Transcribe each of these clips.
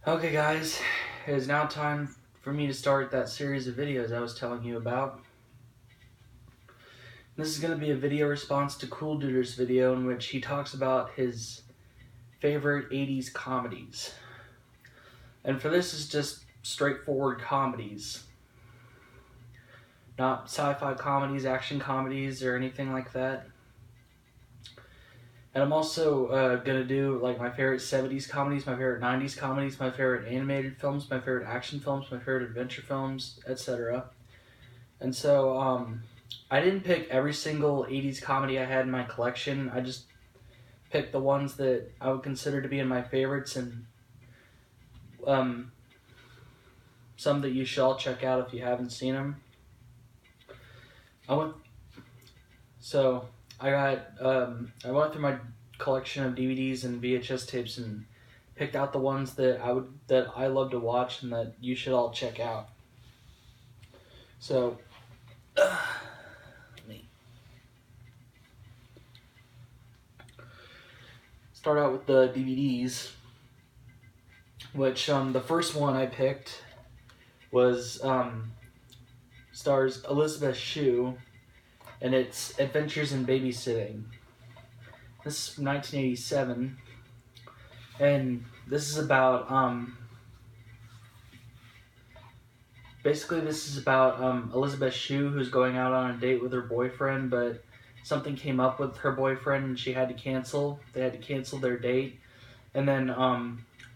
Okay guys, it is now time for me to start that series of videos I was telling you about. This is going to be a video response to coolduder's video in which he talks about his favorite 80s comedies. And for this is just straightforward comedies. Not sci-fi comedies, action comedies, or anything like that. And I'm also going to do like my favorite 70s comedies, my favorite 90s comedies, my favorite animated films, my favorite action films, my favorite adventure films, etc. And so I didn't pick every single 80s comedy I had in my collection. I just picked the ones that I would consider to be in my favorites and some that you should all check out if you haven't seen them. I went through my collection of DVDs and VHS tapes and picked out the ones that I love to watch and that you should all check out. So let me start out with the DVDs, which the first one I picked was stars Elizabeth Shue, and it's Adventures in Babysitting. This is from 1987, and this is about Elizabeth Shue, who's going out on a date with her boyfriend, but something came up with her boyfriend and she had to cancel. They had to cancel their date, and then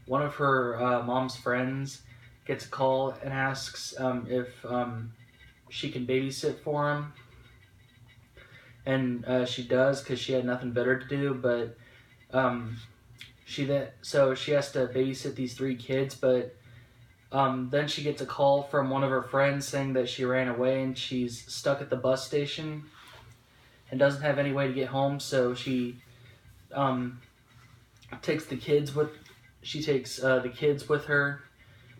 one of her mom's friends gets a call and asks if she can babysit for him. And she does, because she had nothing better to do, but she has to babysit these 3 kids, but then she gets a call from one of her friends saying that she ran away and she's stuck at the bus station and doesn't have any way to get home, so she takes the kids with her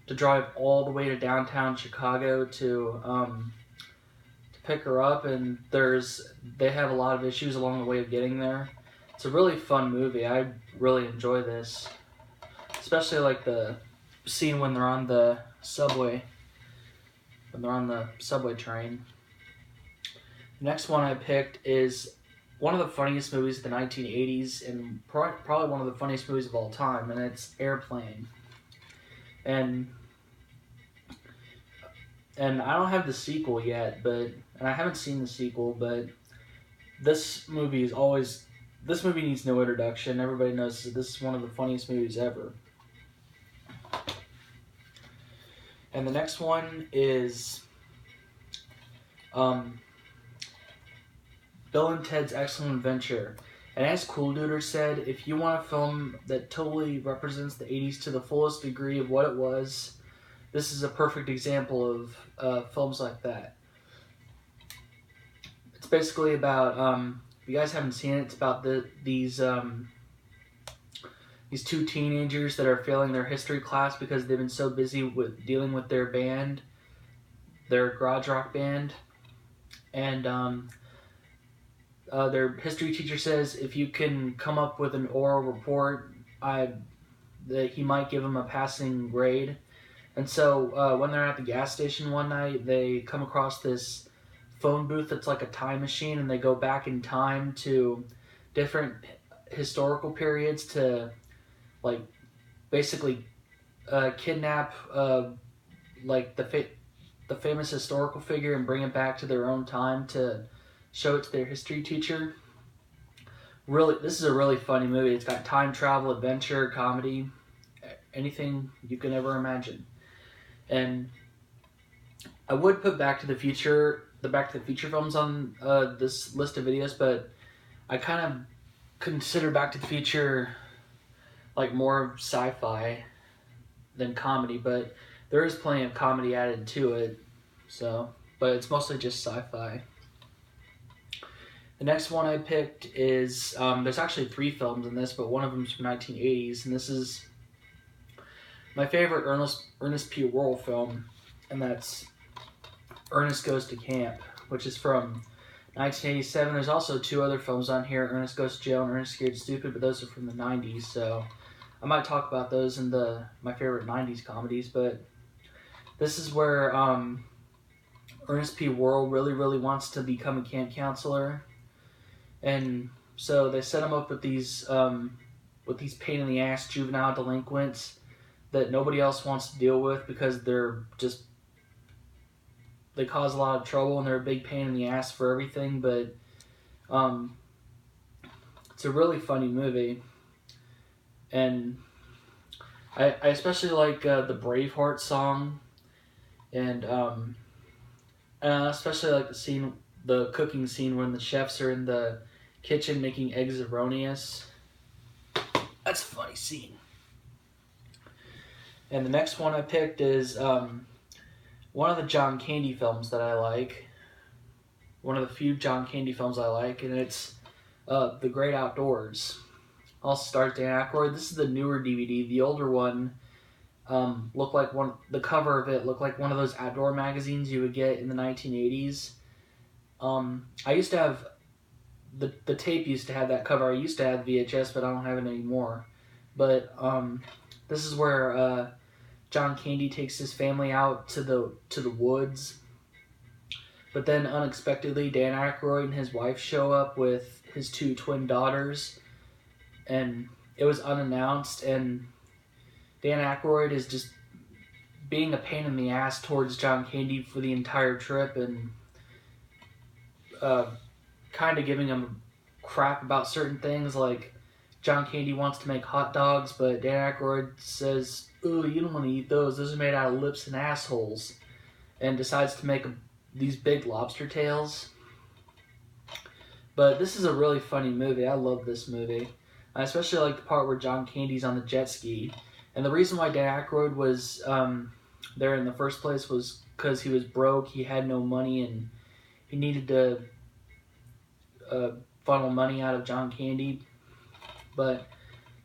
to drive all the way to downtown Chicago to pick her up, and they have a lot of issues along the way of getting there. It's a really fun movie. I really enjoy this, especially like the scene when they're on the subway train. The next one I picked is one of the funniest movies of the 1980s and probably one of the funniest movies of all time, and it's Airplane. And I don't have the sequel yet, and I haven't seen the sequel, but this movie needs no introduction. Everybody knows that this is one of the funniest movies ever. And the next one is Bill and Ted's Excellent Adventure. And as coolduder said, if you want a film that totally represents the 80s to the fullest degree of what it was, this is a perfect example of films like that. It's basically about, if you guys haven't seen it, it's about these 2 teenagers that are failing their history class because they've been so busy with dealing with their band, their garage rock band, and their history teacher says if you can come up with an oral report, that he might give them a passing grade. And so when they're at the gas station one night, they come across this phone booth that's like a time machine, and they go back in time to different historical periods to like basically kidnap like the famous historical figure and bring it back to their own time to show it to their history teacher. Really, this is a really funny movie. It's got time travel, adventure, comedy, anything you can ever imagine. And I would put the Back to the Future films on this list of videos, but I kind of consider Back to the Future like more sci-fi than comedy, but there is plenty of comedy added to it. But it's mostly just sci-fi. The next one I picked is there's actually 3 films in this, but one of them is from 1980s, and this is my favorite Ernest P. Worrell film, and that's Ernest Goes to Camp, which is from 1987. There's also 2 other films on here, Ernest Goes to Jail and Ernest Scared Stupid, but those are from the 90s, so I might talk about those in my favorite 90s comedies, but this is where Ernest P. Worrell really wants to become a camp counselor, and so they set him up with these pain in the ass juvenile delinquents that nobody else wants to deal with because they cause a lot of trouble and they're a big pain in the ass for everything. But it's a really funny movie, and I especially like the Braveheart song, and especially like the cooking scene when the chefs are in the kitchen making eggs erroneous. That's a funny scene. And the next one I picked is one of the John Candy films that I like. One of the few John Candy films I like, and it's The Great Outdoors. Also stars Dan Aykroyd. This is the newer DVD. The older one looked like the cover of it looked like one of those outdoor magazines you would get in the 1980s. I used to have the tape used to have that cover. I used to have VHS, but I don't have it anymore. But this is where John Candy takes his family out to the woods. But then unexpectedly, Dan Aykroyd and his wife show up with his 2 twin daughters, and it was unannounced. And Dan Aykroyd is just being a pain in the ass towards John Candy for the entire trip, and kind of giving him crap about certain things, like John Candy wants to make hot dogs, but Dan Aykroyd says, "Ooh, you don't want to eat those. Those are made out of lips and assholes," and decides to make these big lobster tails. But this is a really funny movie. I love this movie. I especially like the part where John Candy's on the jet ski. And the reason why Dan Aykroyd was there in the first place was because he was broke, he had no money, and he needed to funnel money out of John Candy. But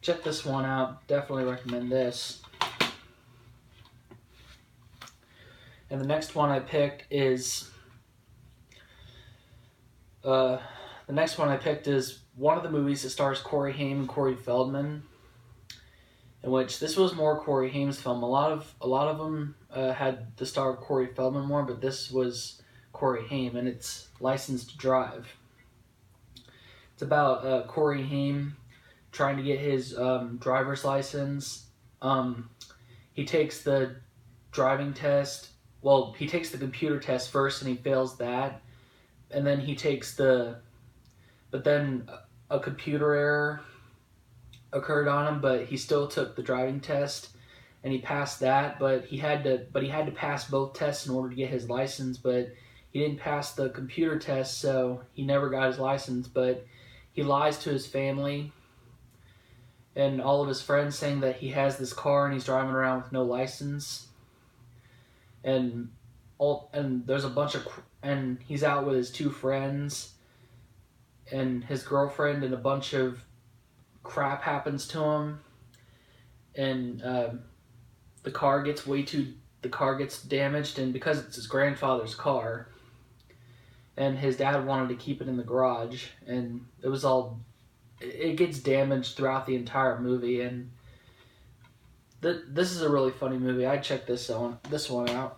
check this one out. Definitely recommend this. And the next one I picked is one of the movies that stars Corey Haim and Corey Feldman, in which this was more Corey Haim's film. A lot of them had the star of Corey Feldman more, but this was Corey Haim, and it's License to Drive. It's about Corey Haim trying to get his driver's license. He takes the driving test. Well, he takes the computer test first, and he fails that. And then but then a computer error occurred on him, but he still took the driving test, and he passed that. But he had to pass both tests in order to get his license. But he didn't pass the computer test, so he never got his license. But he lies to his family and all of his friends, saying that he has this car and he's driving around with no license. And there's a bunch of, and he's out with his 2 friends and his girlfriend, and a bunch of crap happens to him, and the car gets damaged, and because it's his grandfather's car, and his dad wanted to keep it in the garage, and it gets damaged throughout the entire movie. And this is a really funny movie. I'd check this one out.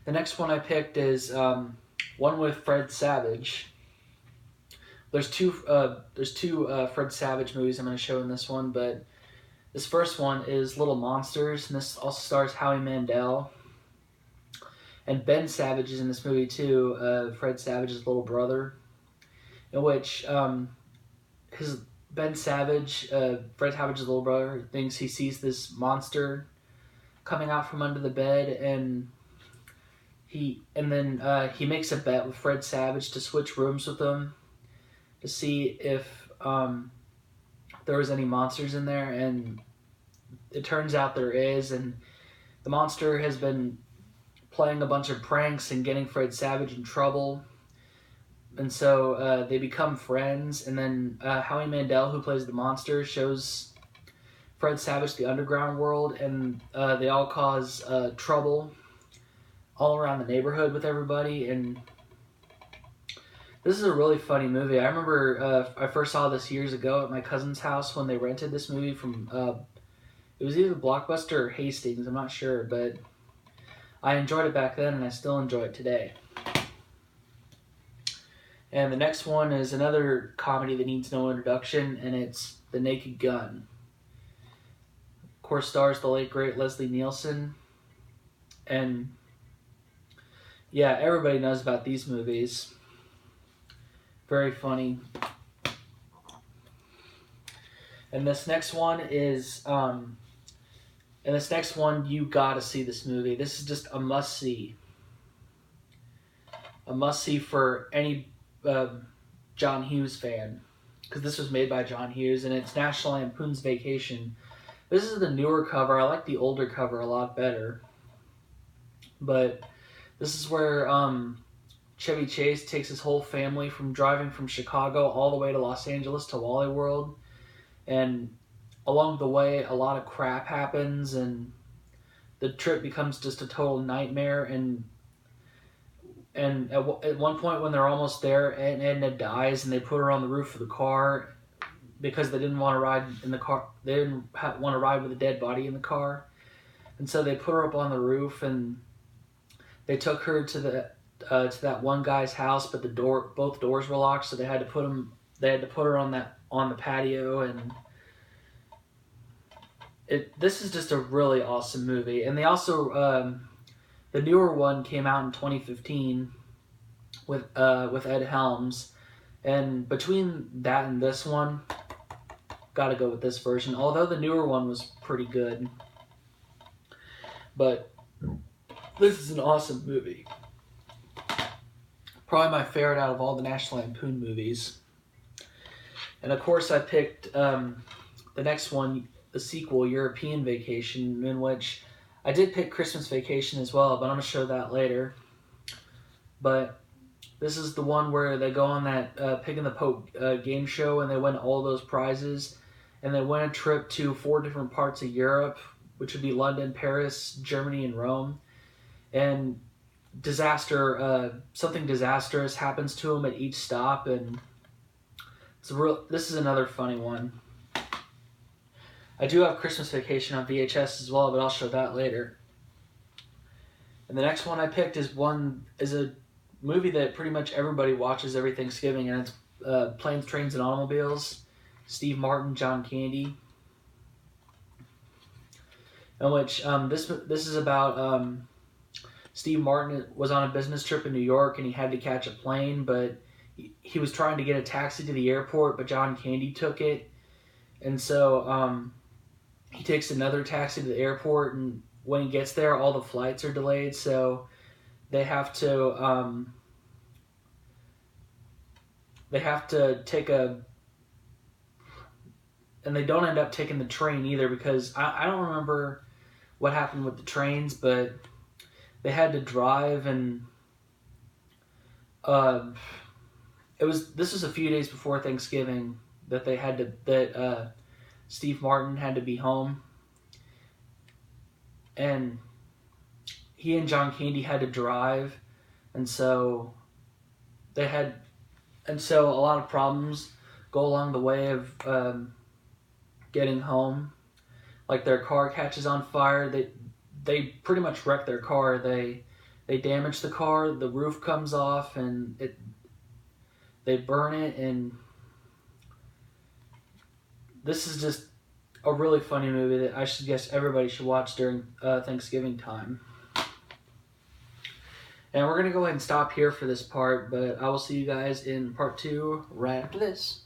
The next one I picked is one with Fred Savage. There's two Fred Savage movies I'm going to show in this one, but this first one is Little Monsters, and this also stars Howie Mandel. And Ben Savage is in this movie too, Fred Savage's little brother, in which Fred Savage's little brother, thinks he sees this monster coming out from under the bed, and he makes a bet with Fred Savage to switch rooms with him to see if there was any monsters in there, and it turns out there is, and the monster has been playing a bunch of pranks and getting Fred Savage in trouble, and so they become friends. And then Howie Mandel, who plays the monster, shows Fred Savage the underground world, and they all cause trouble all around the neighborhood with everybody. And This is a really funny movie. I remember I first saw this years ago at my cousin's house when they rented this movie from, it was either Blockbuster or Hastings, I'm not sure, but I enjoyed it back then and I still enjoy it today. And the next one is another comedy that needs no introduction, and it's The Naked Gun. Of course, stars the late, great Leslie Nielsen. And yeah, everybody knows about these movies. Very funny. And this next one is, you gotta see this movie. This is just a must-see. A must-see for any John Hughes fan. Because this was made by John Hughes, and it's National Lampoon's Vacation. This is the newer cover. I like the older cover a lot better. But this is where Chevy Chase takes his whole family from driving from Chicago all the way to Los Angeles to Wally World. And along the way, a lot of crap happens, and the trip becomes just a total nightmare. And at one point when they're almost there, Aunt Edna dies, and they put her on the roof of the car because they didn't want to ride in the car. They didn't want to ride with a dead body in the car, and so they put her up on the roof, and they took her to that one guy's house, but both doors were locked, so they had to put her on the patio, and this is just a really awesome movie. And they also the newer one came out in 2015 with Ed Helms, and between that and this one, gotta go with this version. Although the newer one was pretty good, but this is an awesome movie. Probably my favorite out of all the National Lampoon movies. And of course I picked the next one, the sequel, European Vacation, in which I did pick Christmas Vacation as well, but I'm going to show that later. But this is the one where they go on that Pig in the Poke game show, and they win all those prizes. And they win a trip to 4 different parts of Europe, which would be London, Paris, Germany, and Rome. And something disastrous happens to them at each stop, and this is another funny one. I do have Christmas Vacation on VHS as well, but I'll show that later. And the next one I picked is a movie that pretty much everybody watches every Thanksgiving, and it's Planes, Trains, and Automobiles. Steve Martin, John Candy. In which this is about Steve Martin was on a business trip in New York, and he had to catch a plane, but he was trying to get a taxi to the airport, but John Candy took it. And so he takes another taxi to the airport, and when he gets there, all the flights are delayed, so they have to take and they don't end up taking the train either, because I don't remember what happened with the trains, but they had to drive, and this was a few days before Thanksgiving that Steve Martin had to be home, and he and John Candy had to drive, and so a lot of problems go along the way of getting home. Like their car catches on fire. They pretty much wreck their car. They damage the car. The roof comes off, and they burn it. And this is just a really funny movie that I suggest everybody should watch during Thanksgiving time. And we're going to go ahead and stop here for this part, but I will see you guys in part 2 right after this.